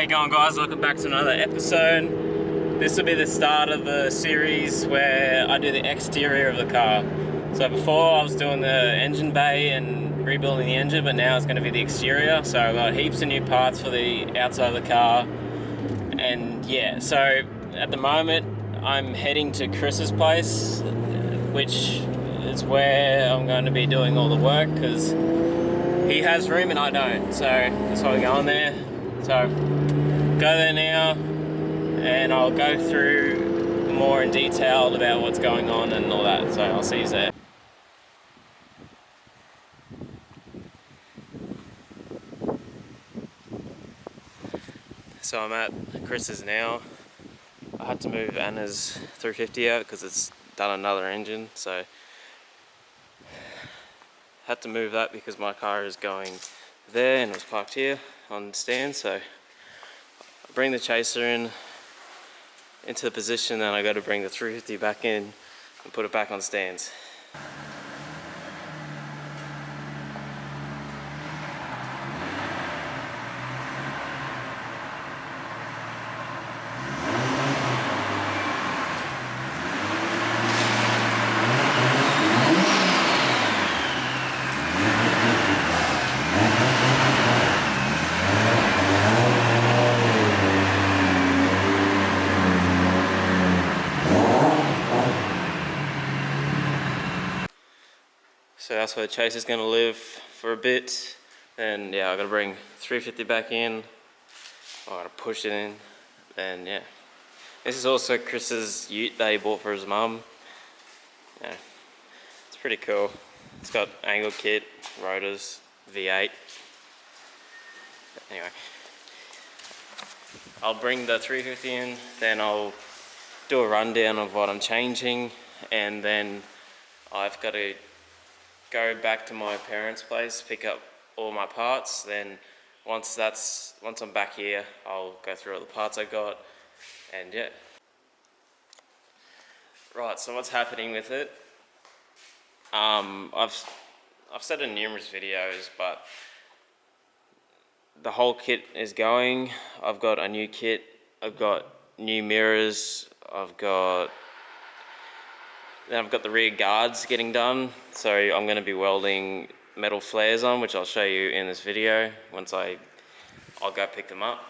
you going, guys? Welcome back to another episode. This will be the start of the series where I do the exterior of the car. So before I was doing the engine bay and rebuilding the engine, but now it's going to be the exterior. So I've got heaps of new parts for the outside of the car. And yeah, so at the moment I'm heading to Chris's place, which is where I'm going to be doing all the work because he has room and I don't. So that's why we're going there. So go there now and I'll go through more in detail about what's going on and all that. So I'll see you there. So I'm at Chris's now. I had to move Anna's 350 out because it's done another engine, so had to move that because my car is going there and it was parked here on the stand. So I bring the chaser into the position, then I got to bring the 350 back in and put it back on stands. So that's where the chase is going to live for a bit. And yeah, I got to bring 350 back in. I got to push it in. And yeah, this is also Chris's ute that he bought for his mum. Yeah, it's pretty cool. It's got angle kit, rotors, V8. But anyway, I'll bring the 350 in, then I'll do a rundown of what I'm changing, and then I've got to go back to my parents' place, pick up all my parts. Then once I'm back here, I'll go through all the parts I got, and yeah. Right, so what's happening with it? I've said in numerous videos, but the whole kit is going. I've got a new kit, I've got new mirrors, I've got the rear guards getting done, so I'm going to be welding metal flares on, which I'll show you in this video once I'll go pick them up.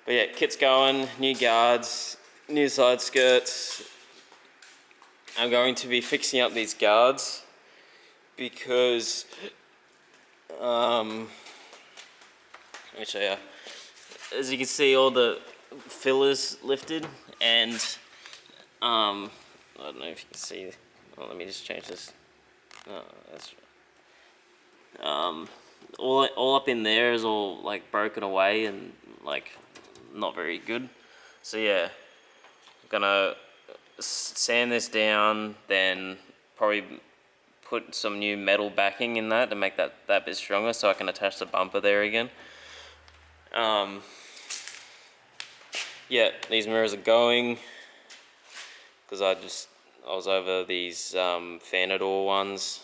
But yeah, kit's going, new guards, new side skirts. I'm going to be fixing up these guards because, let me show you. As you can see, all the fillers lifted, and I don't know if you can see. Well, let me just change this. Oh, that's all up in there is all like broken away and like not very good. So yeah, I'm gonna sand this down, then probably put some new metal backing in that to make that bit stronger, so I can attach the bumper there again. Yeah, these mirrors are going because I was over these Fender ones,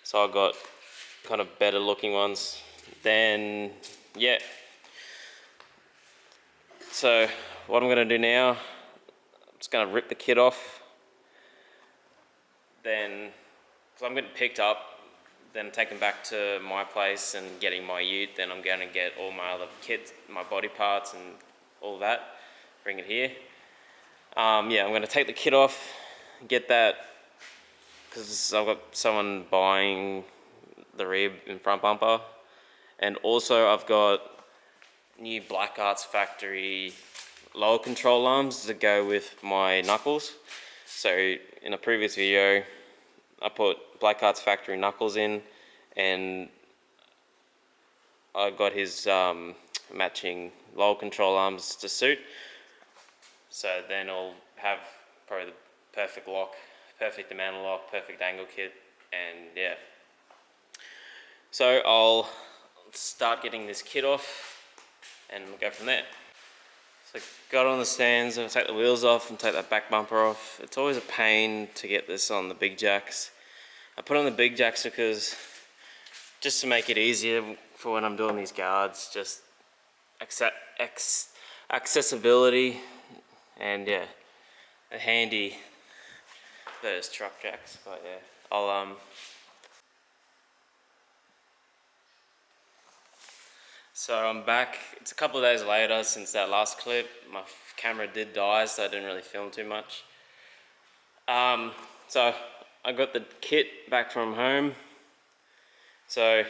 so I got kind of better looking ones. Then yeah, so what I'm gonna do now, I'm just gonna rip the kit off, then because I'm getting picked up, then taken back to my place and getting my ute, then I'm gonna get all my other kit, my body parts and all that, bring it here. Yeah, I'm going to take the kit off, get that, because I've got someone buying the rear and front bumper, and also I've got new Black Arts factory lower control arms to go with my knuckles. So in a previous video, I put Black Arts factory knuckles in, and I got his matching lower control arms to suit. So then I'll have probably the perfect lock, perfect amount of lock, perfect angle kit, and yeah. So I'll start getting this kit off and we'll go from there. So got on the stands, I'll take the wheels off and take that back bumper off. It's always a pain to get this on the big jacks. I put on the big jacks because just to make it easier for when I'm doing these guards, just accessibility, and yeah, a handy those truck jacks. But yeah, I'll So I'm back. It's a couple of days later since that last clip. My camera did die, so I didn't really film too much. So I got the kit back from home. So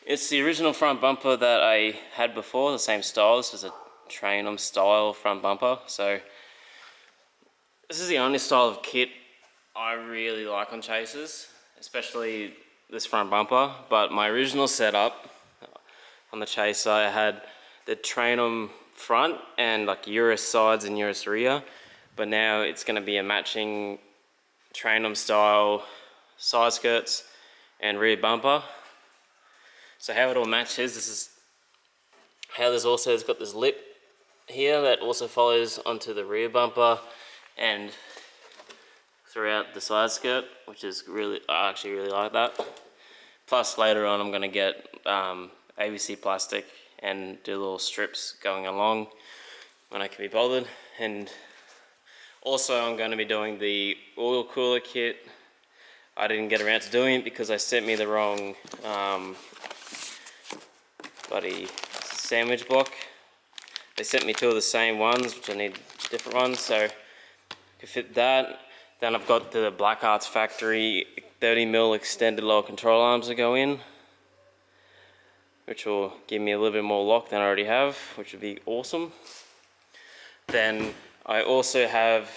it's the original front bumper that I had before, the same style. This was a Trainum style front bumper. So this is the only style of kit I really like on chasers, especially this front bumper. But my original setup on the chaser, I had the Trainum front and like Eurus sides and Eurus rear, but now it's going to be a matching Trainum style side skirts and rear bumper. So how it all matches, this is how there's also got this lip here that also follows onto the rear bumper and throughout the side skirt, which is really, I actually really like that. Plus later on I'm going to get ABC plastic and do little strips going along when I can be bothered. And also I'm going to be doing the oil cooler kit. I didn't get around to doing it because I sent me the wrong bloody sandwich block. They sent me two of the same ones, which I need different ones, so I can fit that. Then I've got the Black Arts Factory 30mm extended lower control arms to go in, which will give me a little bit more lock than I already have, which would be awesome. Then I also have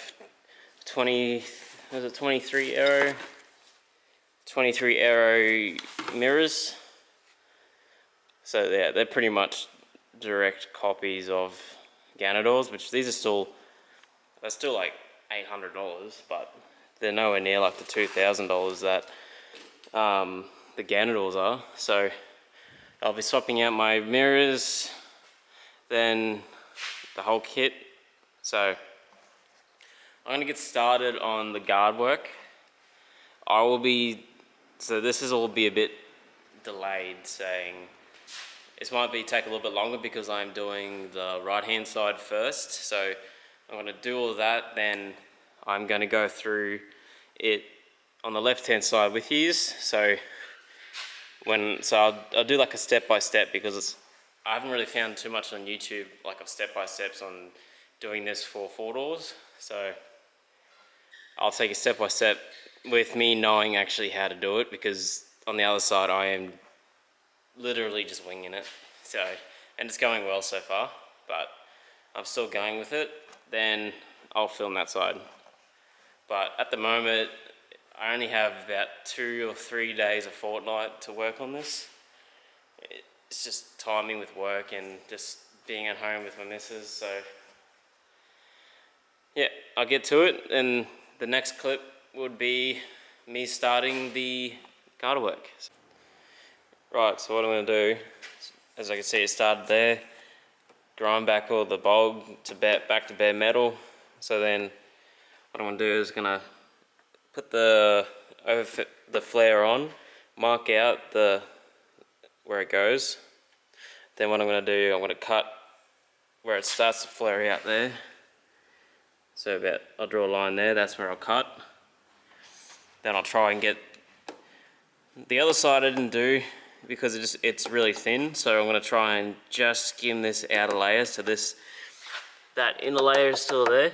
23 Aero mirrors. So yeah, they're pretty much direct copies of Ganadors, which they're still like $800, but they're nowhere near like the $2,000 that the Ganadors are. So I'll be swapping out my mirrors, then the whole kit. So I'm gonna get started on the guard work. So this will be a bit delayed, saying this might take a little bit longer because I'm doing the right hand side first. So I'm gonna do all that, then I'm gonna go through it on the left hand side with yous. So I'll do like a step by step, because I haven't really found too much on YouTube like of step by steps on doing this for 4-doors. So I'll take a step by step with me knowing actually how to do it, because on the other side I am literally just winging it. So, and it's going well so far, but I'm still going with it. Then I'll film that side. But at the moment I only have about 2 or 3 days a fortnight to work on this. It's just timing with work and just being at home with my missus. So yeah, I'll get to it, and the next clip would be me starting the garter work. Right, so what I'm going to do, as I can see it started there, grind back all the bulb to back to bare metal. So then what I'm going to do is going to put the flare on, mark out where it goes. Then what I'm going to do, I'm going to cut where it starts to flare out there. So I'll draw a line there, that's where I'll cut. Then I'll try and get the other side. I didn't do because it's really thin, so I'm going to try and just skim this outer layer so that inner layer is still there.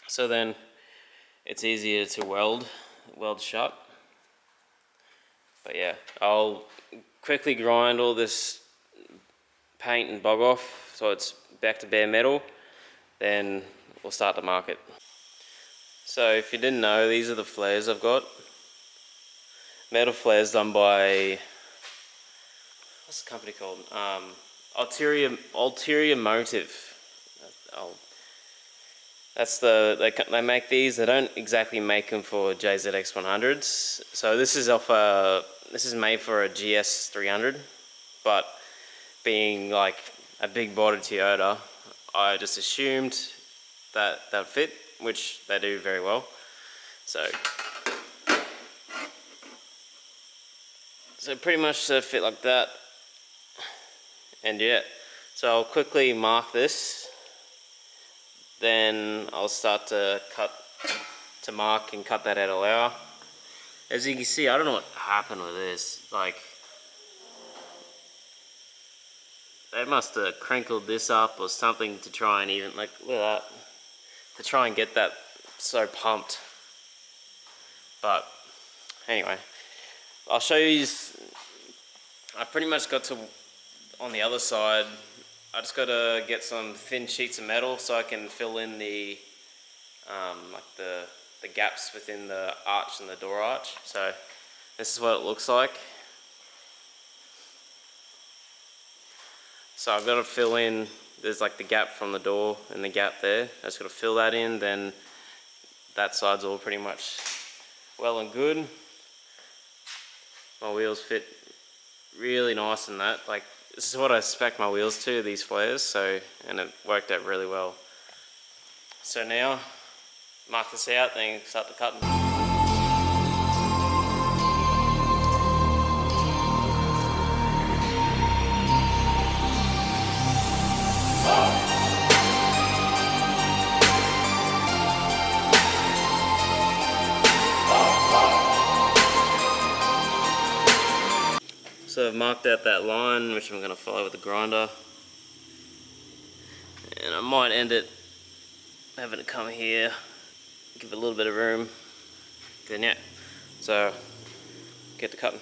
So then it's easier to weld shut. But yeah, I'll quickly grind all this paint and bog off so it's back to bare metal, then we'll start to mark it. So if you didn't know, these are the flares I've got. Metal flares done by, what's the company called? Ulterior Motive. They make these. They don't exactly make them for JZX100s. So this is made for a GS300, but being like a big body Toyota, I just assumed that would fit, which they do very well. So pretty much they fit like that, And yeah, so I'll quickly mark this, then I'll start to mark and cut that out of layer. As you can see, I don't know what happened with this, like they must have crinkled this up or something to try and even, like, look at that, to try and get that so pumped. But anyway, I'll show you. I've pretty much got to, on the other side, I just got to get some thin sheets of metal so I can fill in the like the gaps within the arch and the door arch. So this is what it looks like. So I've got to fill in, there's like the gap from the door and the gap there. I just got to fill that in, then that side's all pretty much well and good. My wheels fit really nice in that. Like, this is what I spec my wheels to, these flares, so, and it worked out really well. So now, mark this out, then start the cutting. So I've marked out that line, which I'm going to follow with the grinder, and I might end it having it come here, give it a little bit of room, then yeah, so get to cutting.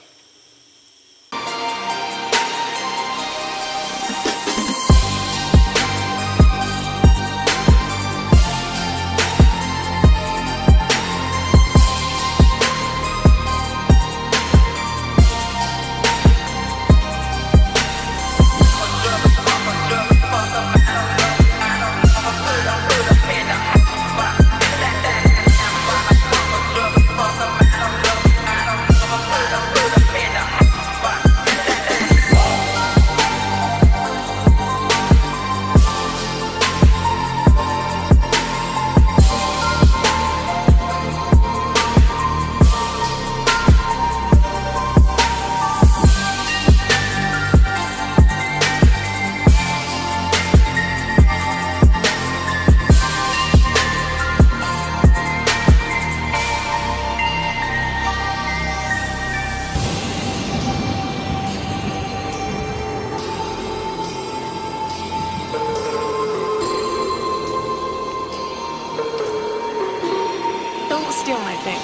Steal my thing.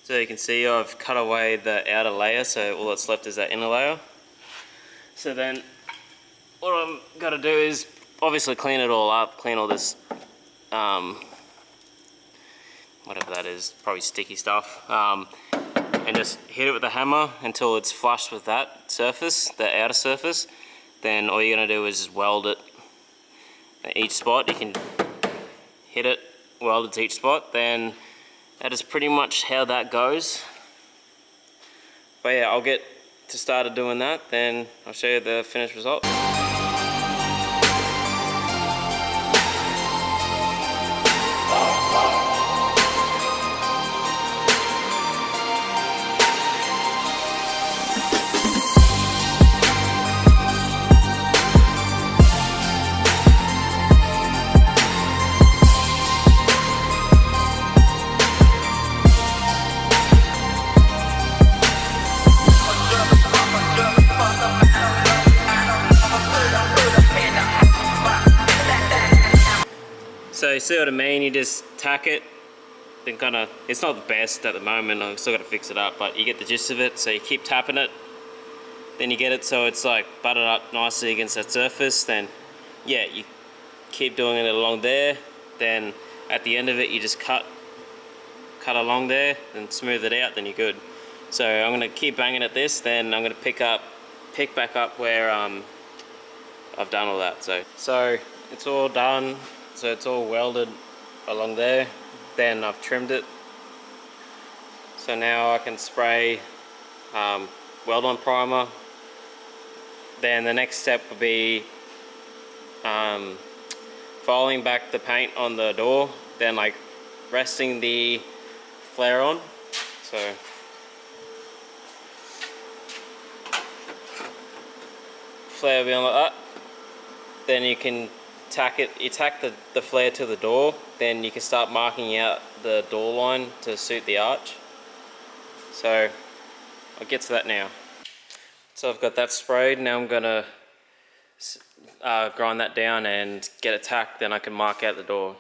So you can see I've cut away the outer layer, so all that's left is that inner layer. So then what I'm going to do is obviously clean it all up, clean all this, whatever that is, probably sticky stuff, and just hit it with a hammer until it's flush with that surface, the outer surface. Then all you're going to do is just weld it at each spot. You can hit it, weld it to each spot, then that is pretty much how that goes. But yeah, I'll get to started doing that, then I'll show you the finished result. So you see what I mean, you just tack it, then kind of, it's not the best at the moment, I've still got to fix it up, but you get the gist of it. So you keep tapping it, then you get it so it's like buttered up nicely against that surface. Then yeah, you keep doing it along there, then at the end of it you just cut along there and smooth it out, then you're good. So I'm going to keep banging at this, then I'm going to pick back up where I've done all that. So it's all done. So it's all welded along there, then I've trimmed it. So now I can spray weld on primer. Then the next step would be filing back the paint on the door, then like resting the flare on. So flare will be on like that. Then you can tack it, you tack the flare to the door, then you can start marking out the door line to suit the arch. So I'll get to that now. So I've got that sprayed, now I'm gonna grind that down and get it tacked, then I can mark out the door.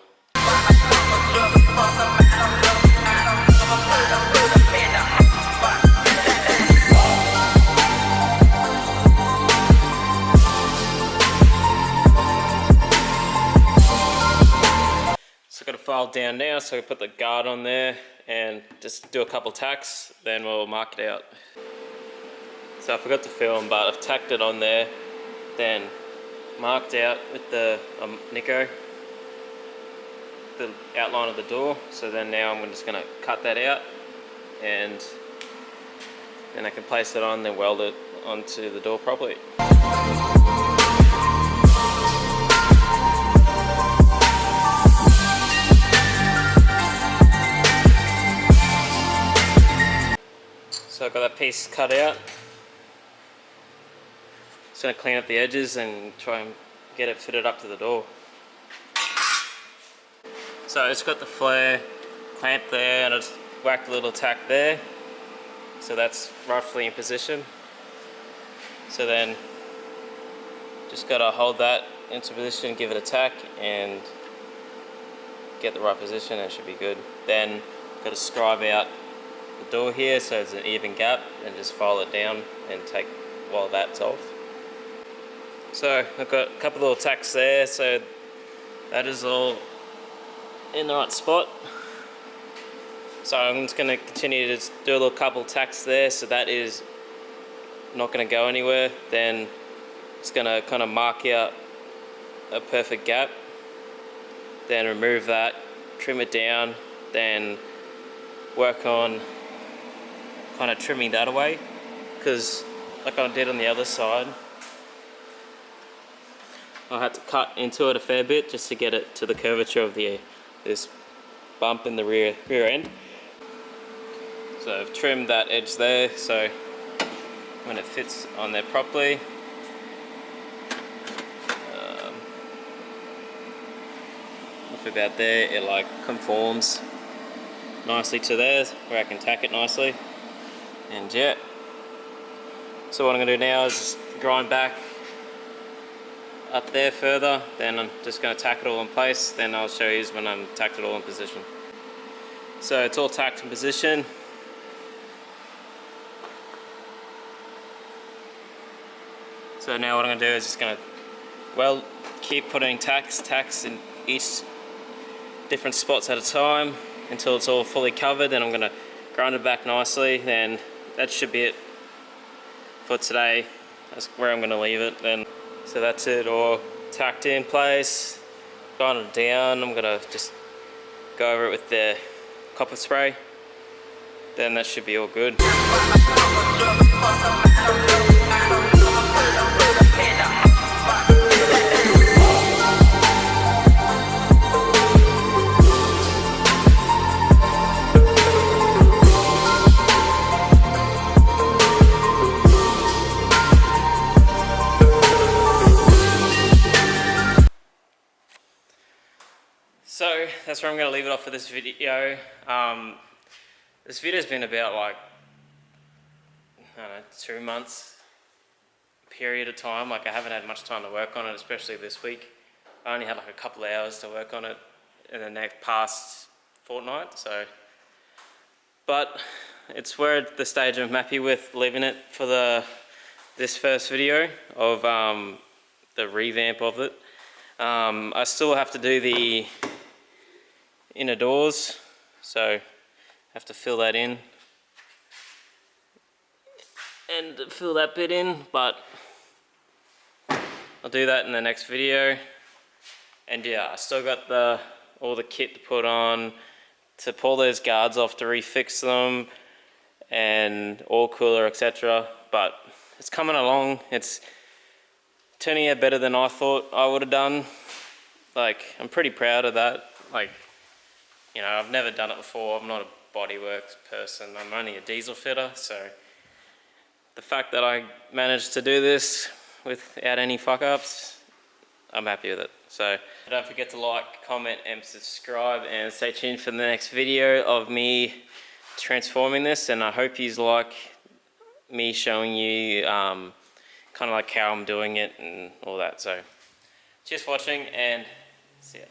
So I've got a file down now, so I put the guard on there and just do a couple tacks, then we'll mark it out. So I forgot to film, but I've tacked it on there, then marked out with the Nico the outline of the door. So then now I'm just going to cut that out, and then I can place it on, then weld it onto the door properly. So I've got that piece cut out. Just going to clean up the edges and try and get it fitted up to the door. So it's got the flare clamped there, and I just whacked a little tack there. So that's roughly in position. So then just got to hold that into position, give it a tack, and get the right position, and it should be good. Then got to scribe out the door here so it's an even gap, and just file it down and take while that's off. So I've got a couple little tacks there, so that is all in the right spot. So I'm just going to continue to just do a little couple tacks there, so that is not going to go anywhere. Then it's going to kind of mark out a perfect gap, then remove that, trim it down, then work on kind of trimming that away, because like I did on the other side, I had to cut into it a fair bit just to get it to the curvature of this bump in the rear end. So I've trimmed that edge there, so when it fits on there properly, off about there, it like conforms nicely to there, where I can tack it nicely. And yeah, so what I'm going to do now is just grind back up there further, then I'm just going to tack it all in place, then I'll show you when I'm tacked it all in position. So it's all tacked in position. So now what I'm going to do is just going to keep putting tacks in each different spots at a time until it's all fully covered. Then I'm going to grind it back nicely, then that should be it for today. That's where I'm going to leave it then. So that's it, all tacked in place, grinded down. I'm going to just go over it with the copper spray, then that should be all good. So that's where I'm going to leave it off for this video. This video's been about like, I don't know, 2 months period of time. Like I haven't had much time to work on it, especially this week. I only had like a couple of hours to work on it in the next past fortnight. So, but we're at the stage I'm happy with leaving it for this first video of the revamp of it. I still have to do the inner doors, so have to fill that in and fill that bit in, but I'll do that in the next video. And yeah, I still got all the kit to put on, to pull those guards off, to refix them, and oil cooler, etc. But it's coming along. It's turning out better than I thought I would have done. like, I'm pretty proud of that. Like, you know, I've never done it before. I'm not a bodyworks person. I'm only a diesel fitter, so the fact that I managed to do this without any fuck-ups, I'm happy with it. So don't forget to like, comment, and subscribe, and stay tuned for the next video of me transforming this. And I hope you like me showing you kind of like how I'm doing it and all that. So cheers for watching, and see ya.